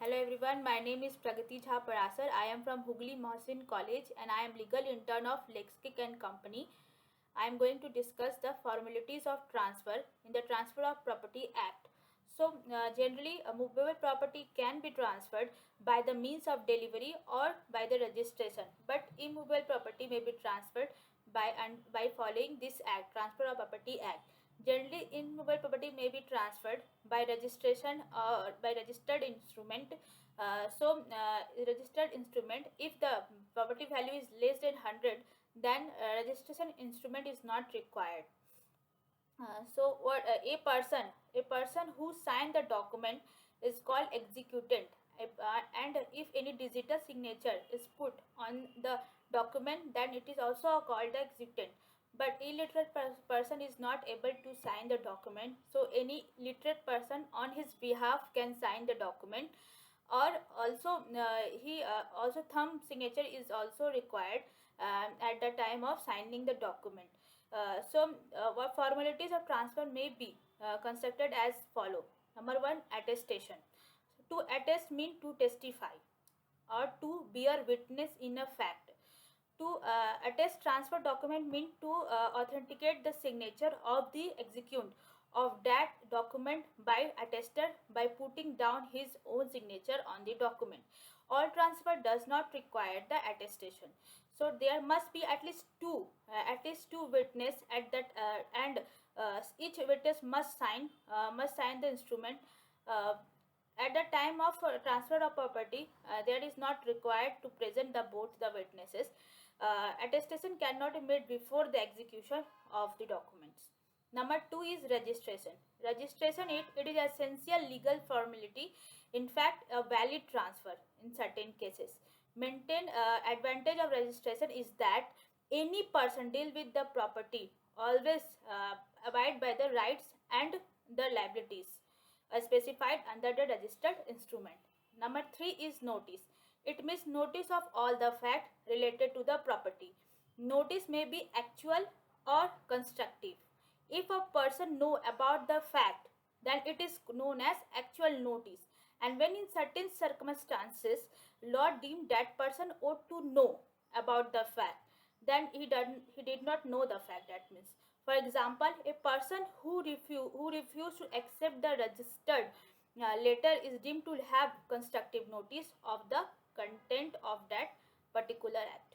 Hello everyone, my name is Pragati Jha Parasar. I am from Hooghly Mohsin College and I am legal intern of Lexkick and Company. I am going to discuss the formalities of transfer in the Transfer of Property Act. Generally, a movable property can be transferred by the means of delivery or by the registration, but immovable property may be transferred by following this Act, Transfer of Property Act. Generally, immovable property may be transferred by registration or by registered instrument. Registered instrument, if the property value is less than 100, then registration instrument is not required. A person who signed the document is called executant, and if any digital signature is put on the document, then it is also called the executant. But illiterate person is not able to sign the document, so any literate person on his behalf can sign the document. Or also he also thumb signature is also required at the time of signing the document. What formalities of transfer may be constructed as follow. Number one, attestation. To attest mean to testify or to bear witness in a fact. To attest transfer document mean to authenticate the signature of the executant of that document by attester by putting down his own signature on the document. All transfer does not require the attestation. So there must be at least two witness at that and each witness must sign the instrument. At the time of transfer of property, there is not required to present the both the witnesses. Attestation cannot be made before the execution of the documents. Number two is registration. Registration, it is essential legal formality, in fact a valid transfer in certain cases. Maintain advantage of registration is that any person deal with the property always abide by the rights and the liabilities specified under the registered instrument. Number three is notice. It means notice of all the fact related to the property. Notice may be actual or constructive. If a person know about the fact, then it is known as actual notice. And when in certain circumstances, law deemed that person ought to know about the fact, then he did not know the fact. That means, for example, a person who refused to accept the registered letter is deemed to have constructive notice of the content of that particular act.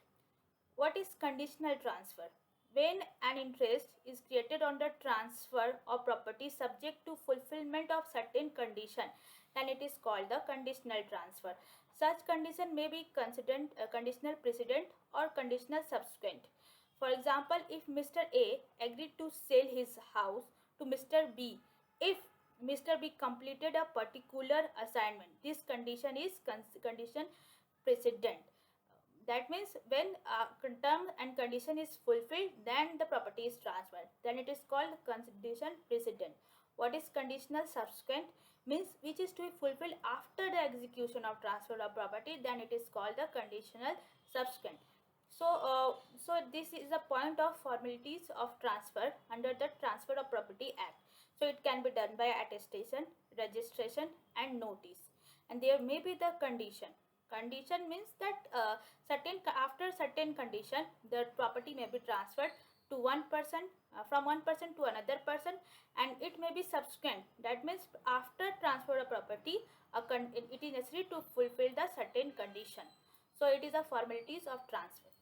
What is conditional transfer? When an interest is created on the transfer of property subject to fulfillment of certain condition, then it is called the conditional transfer. Such condition may be considered conditional precedent or conditional subsequent. For example, if Mr. A agreed to sell his house to Mr. B, if Mr. B completed a particular assignment, this condition is condition precedent. That means when term and condition is fulfilled, then the property is transferred, then it is called condition precedent. What is conditional subsequent? Means which is to be fulfilled after the execution of transfer of property, then it is called the conditional subsequent. So this is the point of formalities of transfer under the Transfer of Property Act. So it can be done by attestation, registration and notice. And there may be the condition. Condition means that after certain condition, the property may be transferred to one person, from one person to another person, and it may be subsequent. That means after transfer of property, it is necessary to fulfill the certain condition. So it is the formalities of transfer.